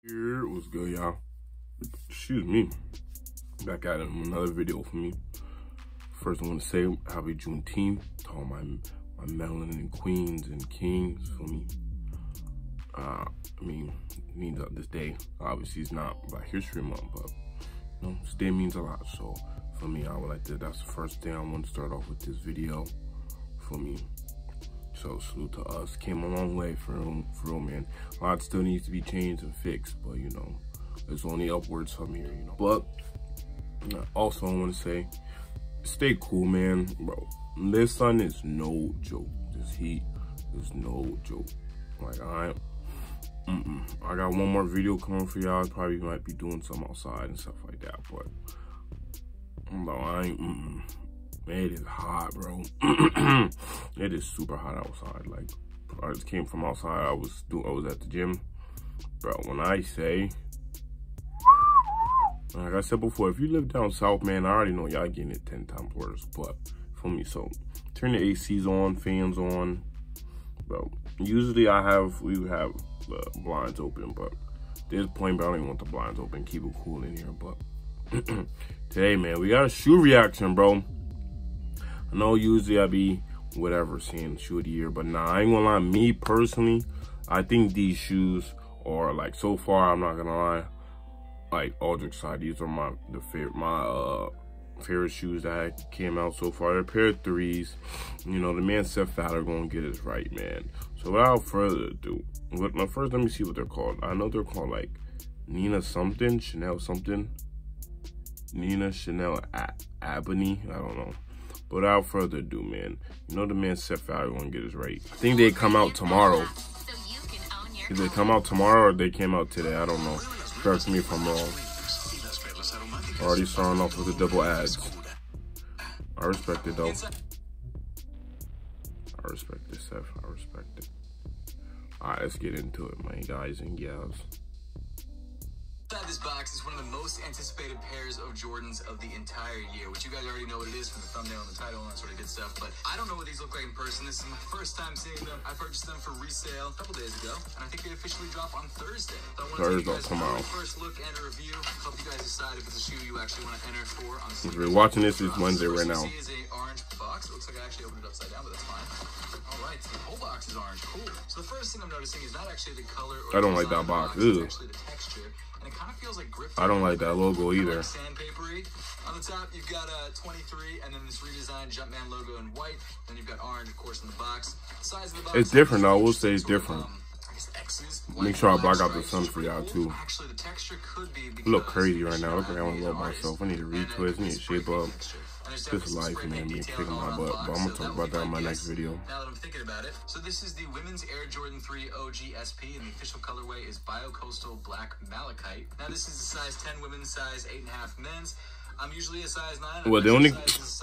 Here, what's good, y'all? Excuse me. Back at it with another video for me. First, I want to say happy Juneteenth to all my melanin queens and kings for me. It means this day, obviously, it's not Black History Month, but you know, this day means a lot. So for me, I would like to. That's the first thing I want to start off with this video for me. So salute to us. Came a long way for real, man. A lot still needs to be changed and fixed, but you know, it's only upwards from here, you know. But also I want to say, stay cool, man, bro. This sun is no joke. This heat is no joke. Like I got one more video coming for y'all. Probably might be doing some outside and stuff like that, but no, it is hot, bro. It is super hot outside. Like, I just came from outside. I was at the gym, bro. When I say, like I said before, if you live down south, man, I already know y'all getting it 10 times worse. But for me, so turn the ACs on, fans on, bro. Usually we would have the blinds open, but this point, bro, I don't even want the blinds open. Keep it cool in here, but today, man, we got a shoe reaction, bro. I know usually I be whatever saying shoe of the year, but nah, I ain't gonna lie. Me personally, I think these shoes are like, so far, I'm not gonna lie, like Aldrich side, these are my favorite shoes that came out so far. They're a pair of threes. You know, the man Seth Fatter gonna get us right, man. So without further ado, first let me see what they're called. I know they're called like Nina something, Chanel something, Nina Chanel Abney. I don't know. But without further ado, man, you know the man Seth Fatter gonna get us right. I think they come out tomorrow. Did they come out tomorrow or they came out today? I don't know. Correct me if I'm wrong. Already starting off with the double ads. I respect it though. I respect it, Seth. I respect it. Alright, let's get into it, my guys and gals. Inside this box is one of the most anticipated pairs of Jordans of the entire year, which you guys already know what it is from the thumbnail and the title and that sort of good stuff, but I don't know what these look like in person. This is my first time seeing them. I purchased them for resale a couple days ago, and I think they officially drop on Thursday. So I want to take you guys a first look and a review. Help you guys decide if it's a shoe you actually want to enter for on the If you're watching this, it's Wednesday right now. This is an orange box. It looks like I actually opened it upside down, but that's fine. All right, so the whole box is orange. Cool. So the first thing I'm noticing is not actually the color or I don't like that box. It's actually the texture. And it kind of feels like grip. I don't like that logo either. Like sandpapery. On the top, you've got a 23, and then this redesigned Jumpman logo in white. Then you've got orange, of course, in the box. Size of the box. It's different, though. I will say it's different. I guess X's. Make sure I block out the sun for y'all too. Actually, the texture could be. I look crazy right now. Look like I want to love myself. I need to retwist. I need to shape up. This life, man, being kicking my butt. But I'm gonna talk about that in my next video. Now that I'm thinking about it, so this is the women's Air Jordan 3 OG SP, and the official colorway is Biocoastal Black Malachite. Now this is a size 10 women's, size 8.5 men's. I'm usually a size 9. Well, the only,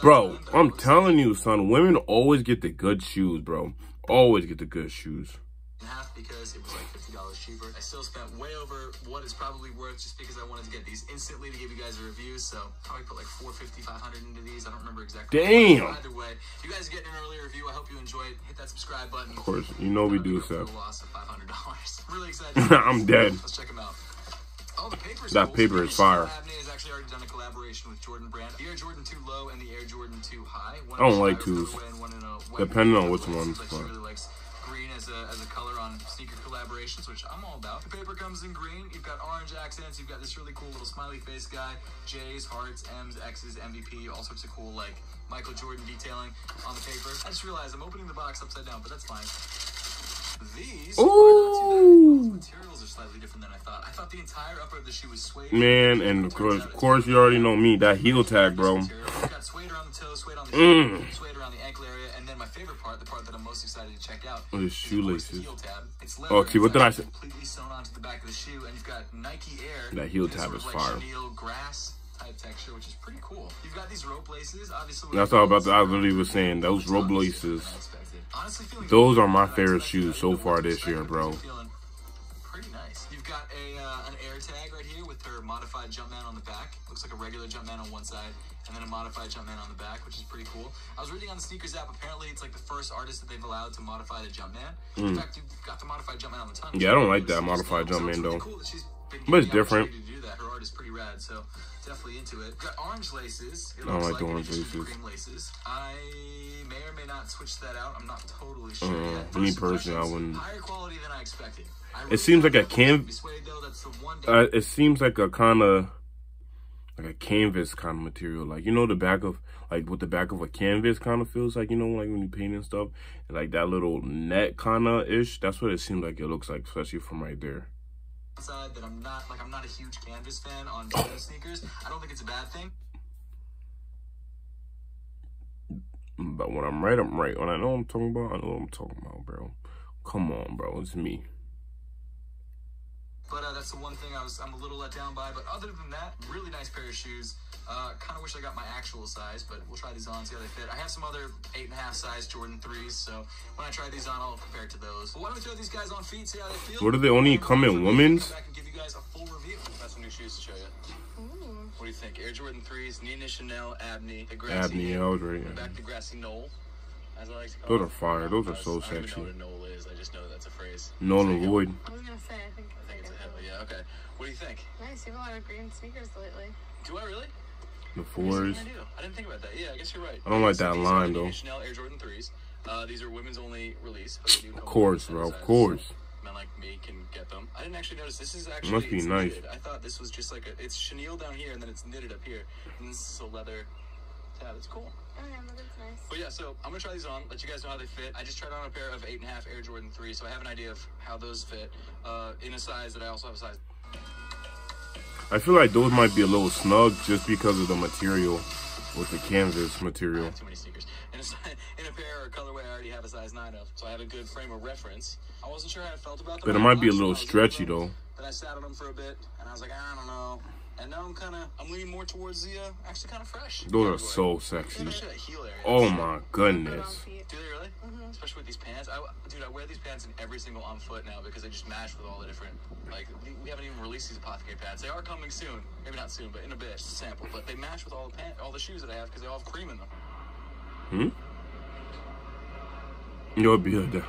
bro, I'm telling you, son, women always get the good shoes, bro. Always get the good shoes. Half because it was like $50 cheaper. I still spent way over what it's probably worth just because I wanted to get these instantly to give you guys a review. So probably put like $450, $500 into these. I don't remember exactly. Damn. Either way, if you guys get an early review, I hope you enjoyed. Hit that subscribe button. Of course, you know we do, Seth. Loss of $500. Really excited. I'm dead. Let's check them out. Oh, the paper's that cool. Paper is fire. Abney has actually already done a collaboration with Jordan Brand. The Air Jordan 2 Low and the Air Jordan 2 High. I don't like twos, depending on which ones. She really likes green as a color on sneaker collaborations, which I'm all about. The paper comes in green. You've got orange accents. You've got this really cool little smiley face guy. J's, hearts, M's, X's, MVP, all sorts of cool like Michael Jordan detailing on the paper. I just realized I'm opening the box upside down, but that's fine. These materials are slightly different than I thought. I thought the entire upper of the shoe was suede. Man, and of course you already know me, that heel tag, bro. You've got suede around the toe, suede on the shoe, suede around the ankle area, and then my favorite part, the part that I'm most excited to check out, is shoelaces. Heel tab. It's leather. Oh, see, what did I say? Completely sewn onto the back of the shoe, and you've got Nike Air. That heel tab is fire. Chenille grass type texture, which is pretty cool. You've got these rope laces, obviously. That's all about. I literally was saying those rope laces. Those are my favorite shoes so far this year, bro. Pretty nice. You've got an air tag right here with her modified Jumpman on the back. Looks like a regular Jumpman on one side, and then a modified Jumpman on the back, which is pretty cool. I was reading on the Sneakers app. Apparently, it's like the first artist that they've allowed to modify the Jumpman. In fact, you've got the modified Jumpman on the tongue. Yeah, I don't like that modified Jumpman though. Cool that she's been But it's different. To do that. Her art is pretty rad, so definitely into it. Got orange laces. I don't like the orange laces. Cream laces. I may or may not switch that out. I'm not totally sure yet. Me personally, I wouldn't. Higher quality than I expected. It seems like a it seems like a kind of like a canvas kind of material, like, you know, the back of, like, what the back of a canvas kind of feels like, you know, like when you paint and stuff, and like that little net kind of ish. That's what it seems like it looks like, especially from right there. That I'm not a huge canvas fan on Jordan sneakers. I don't think it's a bad thing. But when I'm right, I'm right. When I know what I'm talking about, I know what I'm talking about, bro. Come on, bro. It's me. But that's the one thing I'm a little let down by. But other than that, really nice pair of shoes. Kind of wish I got my actual size, but we'll try these on, see how they fit. I have some other 8.5 size Jordan 3s, so when I try these on, I'll compare it to those. But why don't we throw these guys on feet, see how they feel? What do they only come in women's? Come back and give you guys a full review. Got some new shoes to show you. What do you think? Air Jordan 3s, Nina Chanel, Abney, the grassy. Abney, I was right. Back to grassy knoll, as I like to call Those are fire. Those are so sexy. I don't even know what a knoll is. I just know that's a phrase. Null and void. I was gonna say, I think it's a hill. Yeah. Okay. What do you think? Nice. You have a lot of green sneakers lately. Do I really? The 4s. I didn't think about that. Yeah, I guess you're right. I don't like that line though. Chanel Air Jordan 3s. These are women's only release. Of course, bro. Of course. Men like me can get them. I didn't actually notice this is actually. Must be nice. Knitted. I thought this was just like it's chenille down here and then it's knitted up here, and this is a leather tab. It's cool. Oh yeah, that's nice. But yeah, so I'm gonna try these on. Let you guys know how they fit. I just tried on a pair of 8.5 Air Jordan 3s, so I have an idea of how those fit in a size that I also have a size. I feel like those might be a little snug just because of the material with the canvas material. I have too many sneakers. In a pair or colorway I already have a size 9 of, so I have a good frame of reference. I wasn't sure how I felt about them. But it might be a little stretchy though. Then I sat on them for a bit, and I was like, I don't know. And now I'm leaning more towards the actually kind of fresh. Those are so sexy. Especially that heel area. Oh my goodness. Do they really? Especially with these pants. Dude, I wear these pants in every single on foot now because they just match with all the different, like, we haven't even released these Apothecary pants. They are coming soon. Maybe not soon, but in a bit. Just a sample. But they match with all the shoes that I have because they all have cream in them. You'll be like that.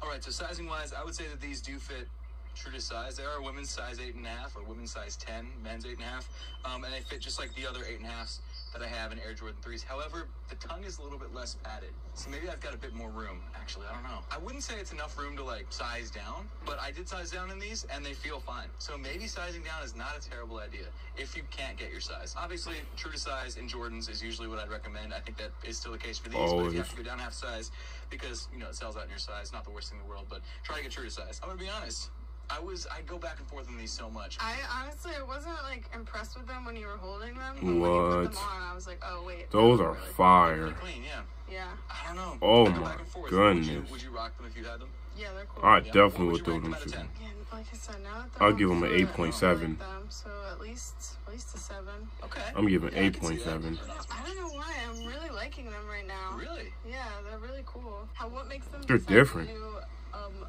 All right, so sizing wise, I would say that these do fit true to size. They are women's size 8.5 or women's size 10, men's 8.5, and they fit just like the other 8.5s that I have in Air Jordan 3s. However, the tongue is a little bit less padded, so maybe I've got a bit more room. Actually, I don't know. I wouldn't say it's enough room to like size down, but I did size down in these, and they feel fine. So maybe sizing down is not a terrible idea if you can't get your size. Obviously, true to size in Jordans is usually what I'd recommend. I think that is still the case for these, but if you have to go down half size because, you know, it sells out in your size, not the worst thing in the world, but try to get true to size. I'm gonna be honest. I go back and forth on these so much. I honestly wasn't like impressed with them when you were holding them. But what? when you put them on, I was like, oh wait. Those are really fire. Clean, yeah. Yeah. I don't know. Oh my goodness. Would you rock them if you had them? Yeah, they're cool. I definitely would throw them too. Yeah, like I said, now that I'll give them an 8.7. So at least a 7. Okay. I'm giving 8.7. I don't know why. I'm really liking them right now. Really? Yeah, they're really cool. What makes them They're different.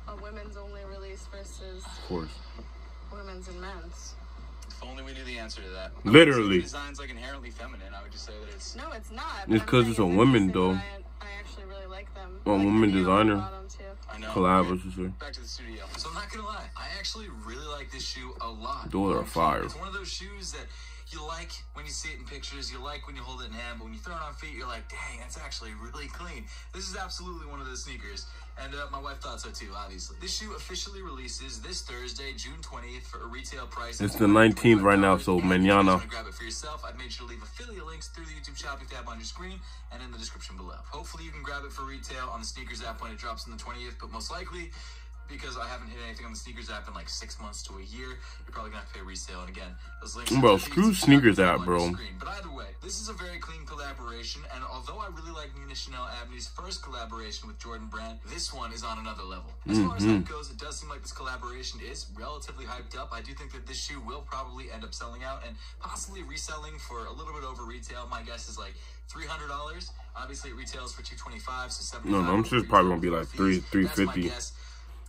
A women's only release versus Of course. women's and men's? If only we knew the answer to that. Literally. The design's like inherently feminine. I would just say that it's. No, it's not. It's because it's a woman though. I actually really like them. Well, woman designer. I know. Collab, what you say? Back to the studio. So I'm not gonna lie, I actually really like this shoe a lot. Those are fire. It's one of those shoes that you like when you see it in pictures, you like when you hold it in hand, but when you throw it on feet, you're like, dang, it's actually really clean. This is absolutely one of those sneakers, and my wife thought so too, obviously. This shoe officially releases this Thursday, June 20th, for a retail price. It's the 19th right now, so mañana. Grab it for yourself. I've made sure to leave affiliate links through the YouTube shopping tab on your screen and in the description below. Hopefully you can grab it for retail on the sneakers app when it drops on the 20th, but most likely, because I haven't hit anything on the sneakers app in like 6 months to a year, you're probably gonna have to pay resale. And again, those links. Bro, screw sneakers app, bro. But either way, this is a very clean collaboration, and although I really like Nina Chanel Abney's first collaboration with Jordan Brand, this one is on another level. As far as that goes, it does seem like this collaboration is relatively hyped up. I do think that this shoe will probably end up selling out and possibly reselling for a little bit over retail. My guess is like $300. Obviously, it retails for $225, so $75. No, I'm sure it's probably gonna be like $350.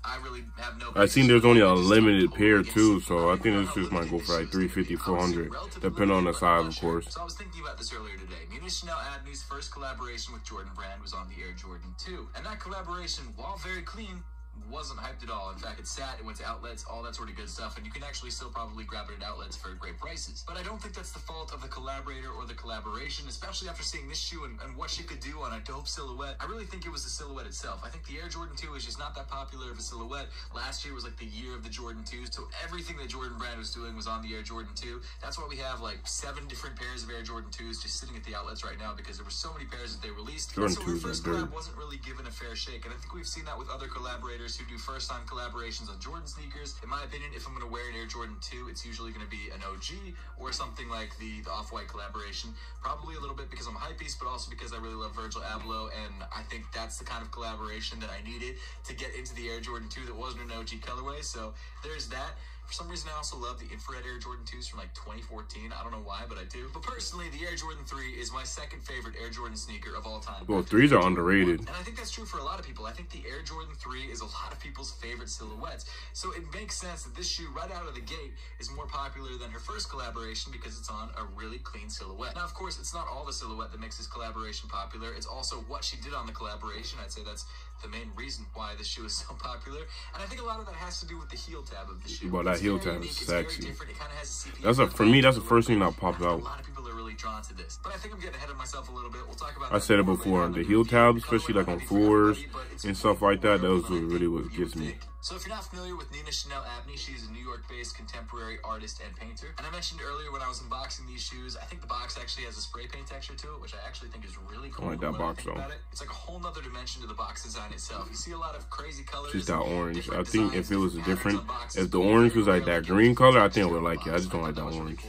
I really have no. I seen there's only a limited pair too, so I think this just might go for like $350, $400, depending on the size, of course. So I was thinking about this earlier today. Nina Chanel Abney's first collaboration with Jordan Brand was on the Air Jordan 2, and that collaboration, while very clean, wasn't hyped at all. In fact, it sat, it went to outlets, all that sort of good stuff, and you can actually still probably grab it at outlets for great prices. But I don't think that's the fault of the collaborator or the collaboration, especially after seeing this shoe and what she could do on a dope silhouette. I really think it was the silhouette itself. I think the Air Jordan 2 is just not that popular of a silhouette. Last year was like the year of the Jordan 2s, so everything that Jordan Brand was doing was on the Air Jordan 2. That's why we have like 7 different pairs of Air Jordan 2s just sitting at the outlets right now, because there were so many pairs that they released. Jordan so her first collab wasn't really given a fair shake, and I think we've seen that with other collaborators who do first-time collaborations on Jordan sneakers. In my opinion, if I'm going to wear an Air Jordan 2, it's usually going to be an OG or something like the Off-White collaboration. Probably a little bit because I'm a hypebeast, but also because I really love Virgil Abloh, and I think that's the kind of collaboration that I needed to get into the Air Jordan 2 that wasn't an OG colorway. So there's that. For some reason, I also love the infrared Air Jordan 2s from like 2014. I don't know why, but I do. But personally, the Air Jordan 3 is my second favorite Air Jordan sneaker of all time. Well, 3s are underrated. And I think that's true for a lot of people. I think the Air Jordan 3 is a lot of people's favorite silhouettes. So it makes sense that this shoe right out of the gate is more popular than her first collaboration because it's on a really clean silhouette. Now, of course, it's not all the silhouette that makes this collaboration popular. It's also what she did on the collaboration. I'd say that's the main reason why this shoe is so popular. And I think a lot of that has to do with the heel tab of the shoe. Well, that heel tab is sexy. It kind of has a That's for me, that's the first thing that popped out. A lot of people are really drawn to this. But I think I'm getting ahead of myself a little bit. We'll talk about I said it before, the heel tabs, especially like on floors and stuff like that, those are really what gets me. So if you're not familiar with Nina Chanel Abney, she's a New York-based contemporary artist and painter. And I mentioned earlier when I was unboxing these shoes, I think the box actually has a spray paint texture to it, which I actually think is really cool. I like that box though. It's like a whole nother dimension to the box design itself. You see a lot of crazy colors. Just that orange. I think if it was different, if the orange was like that green color, I think I would like it. I just don't like that orange.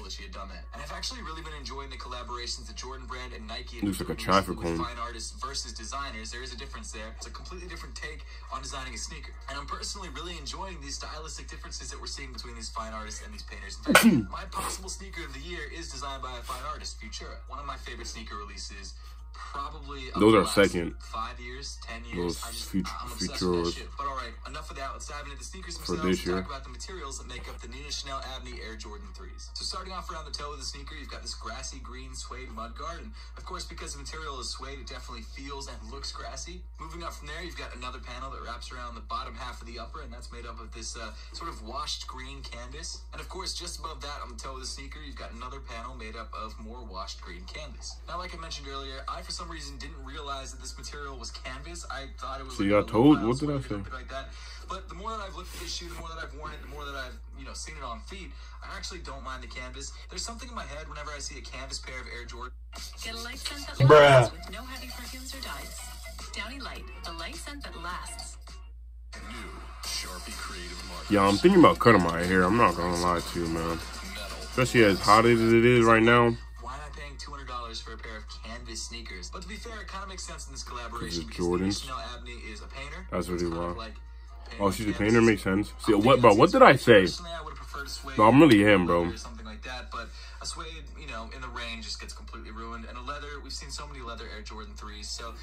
And I've actually really been enjoying the collaborations that Jordan Brand and Nike looks like a traffic cone. Fine artists versus designers. There is a difference there. It's a completely different take on designing a sneaker. And I'm personally really enjoying these stylistic differences that we're seeing between these fine artists and these painters. In fact, my possible sneaker of the year is designed by a fine artist, Futura. One of my favorite sneaker releases. Probably those are second. 5 years, 10 years. Those Futuras. But all right, enough of that. Let's dive into the sneakers themselves. For this year, talk about the materials that make up the Nina Chanel Abney Air Jordan 3s. So starting off around the toe of the sneaker, you've got this grassy green suede mudguard, and of course, because the material is suede, it definitely feels and looks grassy. Moving up from there, you've got another panel that wraps around the bottom half of the upper, and that's made up of this sort of washed green canvas. And of course, just above that, on the toe of the sneaker, you've got another panel made up of more washed green canvas. Now, like I mentioned earlier, I for some reason didn't realize that this material was canvas. I thought it was. So you got told? What did I say? Like that. But the more that I've looked at this shoe, the more that I've worn it, the more that I've seen it on feet, I actually don't mind the canvas. There's something in my head whenever I see a canvas pair of Air Jordan. Get a light scent that lasts with no heavy perfumes or dyes. Downy Light, a light scent that lasts. New Sharpie creative markers. Yeah, I'm thinking about cutting my hair. I'm not gonna lie to you, man. Especially as hot as it is right now. $200 for a pair of canvas sneakers. But to be fair, it kind of makes sense in this collaboration because Jordans. Chanel Abney is a painter. That's really wild. Like oh, she's a painter. Makes sense. See, what, bro? What did I say? I would have preferred a suede. No, I'm really him, bro. Or something like that. But a suede, in the rain just gets completely ruined. And a leather, we've seen so many leather Air Jordan 3s. So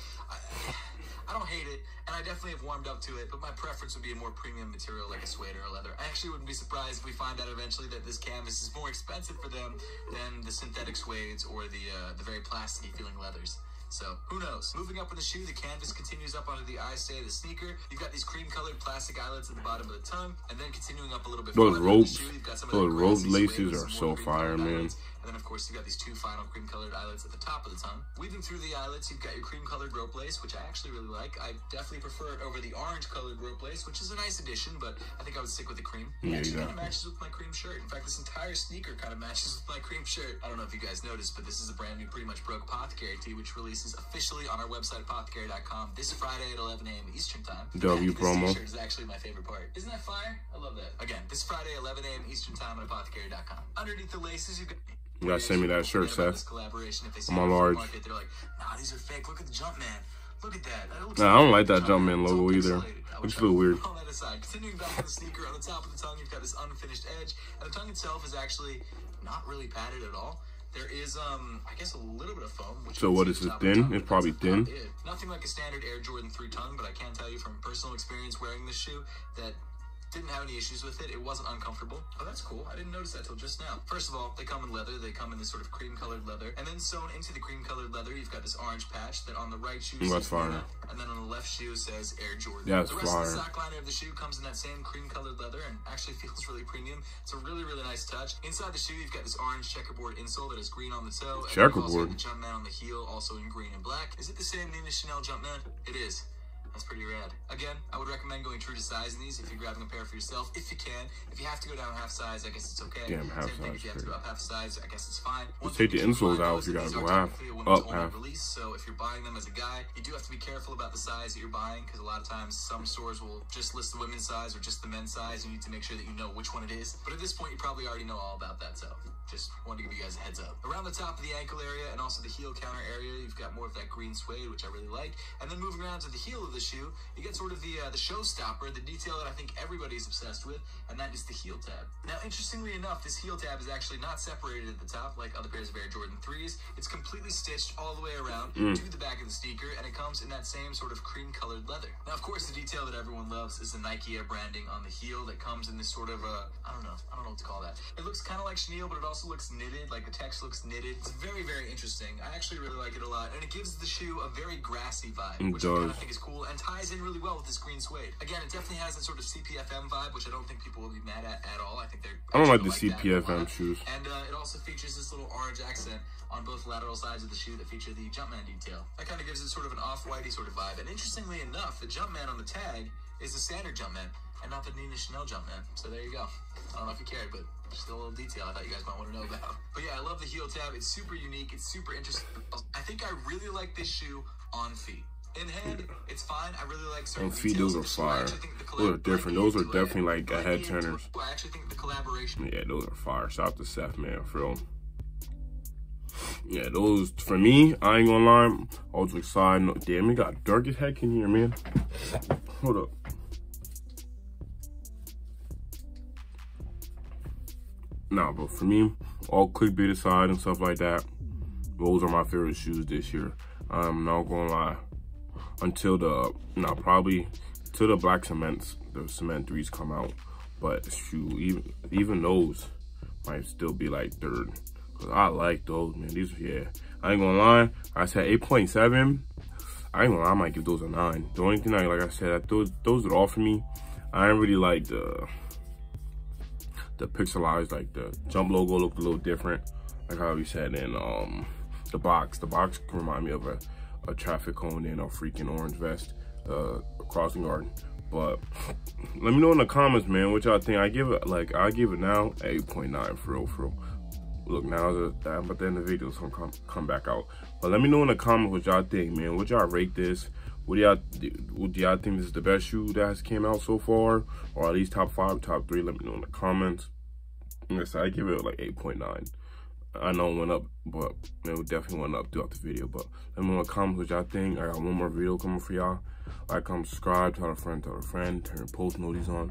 I don't hate it, and I definitely have warmed up to it, but my preference would be a more premium material like a suede or a leather. I actually wouldn't be surprised if we find out eventually that this canvas is more expensive for them than the synthetic suedes or the very plasticky feeling leathers. So, who knows? Moving up in the shoe, the canvas continues up onto the eye stay of the sneaker. You've got these cream-colored plastic eyelets at the bottom of the tongue, and then continuing up a little bit those further ropes, the shoe, you've got some those of rope laces are so fire, man. And then, of course, you've got these two final cream-colored eyelets at the top of the tongue. Weaving through the eyelets, you've got your cream-colored rope lace, which I actually really like. I definitely prefer it over the orange-colored rope lace, which is a nice addition, but I think I would stick with the cream. It actually kind of matches with my cream shirt. In fact, this entire sneaker kind of matches with my cream shirt. I don't know if you guys noticed, but this is a brand new Pretty Much Broke Apothecary tee, which releases officially on our website, apothecary.com, this Friday at 11 a.m. Eastern Time. W promo. This t-shirt is actually my favorite part. Isn't that fire? I love that. Again, this Friday, 11 a.m. Eastern Time at apothecary.com. Underneath the laces, you've got... You gotta send me that shirt, Seth. I'm on large. They're like, nah, these are fake. Look at the Jumpman. Look at that. Nah, I don't like that Jumpman logo either. Looks a little weird. On that aside, continuing back on the sneaker, on the top of the tongue, you've got this unfinished edge, and the tongue itself is actually not really padded at all. There is, I guess, a little bit of foam. So what is it, thin? It's probably thin. Nothing like a standard Air Jordan 3 tongue, but I can tell you from personal experience wearing this shoe that Didn't have any issues with it. It wasn't uncomfortable. Oh, that's cool. I didn't notice that till just now. First of all, they come in leather. They come in this sort of cream-colored leather. And then sewn into the cream-colored leather, you've got this orange patch that on the right shoe says Nina, and then on the left shoe says Air Jordan. That's the rest fire. of the sock liner of the shoe comes in that same cream-colored leather and actually feels really premium. It's a really, really nice touch. Inside the shoe, you've got this orange checkerboard insole that is green on the toe. And Checkerboard? the Jumpman on the heel, also in green and black. Is it the same Nina Chanel Jumpman? It is. That's pretty rad. Again, I would recommend going true to size in these if you're grabbing a pair for yourself, if you can. If you have to go down half size, I guess it's okay. Damn, half Same thing size, if you have to go up half size, I guess it's fine. Just take the insoles out if you gotta go half, up half. Release, so if you're buying them as a guy, you do have to be careful about the size that you're buying, because a lot of times some stores will just list the women's size or just the men's size. You need to make sure that you know which one it is. But at this point, you probably already know all about that, so just wanted to give you guys a heads up. Around the top of the ankle area and also the heel counter area, you've got more of that green suede, which I really like. And then moving around to the heel of the shoe, you get sort of the showstopper, the detail that I think everybody's obsessed with, and that is the heel tab. Now, interestingly enough, this heel tab is actually not separated at the top like other pairs of Air Jordan 3s. It's completely stitched all the way around to the back of the sneaker, and it comes in that same sort of cream-colored leather. Now, of course, the detail that everyone loves is the Nike Air branding on the heel that comes in this sort of I don't know what to call that. It looks kind of like chenille, but it also looks knitted, like the text looks knitted. It's very, very interesting. I actually really like it a lot, and it gives the shoe a very grassy vibe, which I kind of think is cool and ties in really well with this green suede. Again, it definitely has that sort of CPFM vibe, which I don't think people will be mad at all. I think they're I don't like the CPFM shoes. And it also features this little orange accent on both lateral sides of the shoe that feature the Jumpman detail. That kind of gives it sort of an off-whitey sort of vibe. And interestingly enough, the Jumpman on the tag is the standard Jumpman and not the Nina Chanel Jumpman. So there you go. I don't know if you cared, but just a little detail I thought you guys might want to know about. But yeah, I love the heel tab. It's super unique. It's super interesting. I think I really like this shoe on feet. In hand, it's fine. I really like certain feet, those are fire. Those are different. Those are definitely like a head turners. I actually think the collaboration. Yeah, those are fire. Shout out to Seth, man, for real. Yeah, those, for me, I ain't gonna lie, I was excited. Damn, it got dark as heck in here, man. Hold up. Nah, but for me, all clickbait aside and stuff like that, those are my favorite shoes this year. I'm not gonna lie. Until the, probably till the black cements, the cement 3s come out. But shoot, even those might still be like third. Cause I like those, man. These, yeah. I ain't gonna lie. I said 8.7. I ain't gonna lie. I might give those a 9. The only thing, like I said, those are all for me. I ain't really like the pixelized, like the jump logo looked a little different. Like how we said, and the box can remind me of a traffic cone and a freaking orange vest, a crossing guard. But let me know in the comments, man, what y'all think. I give it now 8.9 for real. Look, now I'm about to end the video, so I'm gonna come back out. But let me know in the comments what y'all think, man. Would y'all rate this? Do y'all think this is the best shoe that has came out so far, or at least top 5, top 3? Let me know in the comments. Yes, I give it like 8.9. I know it went up, but it definitely went up throughout the video. But let me know in the comments what y'all think. I got one more video coming for y'all. Like, comment, subscribe, tell a friend, turn post notices on.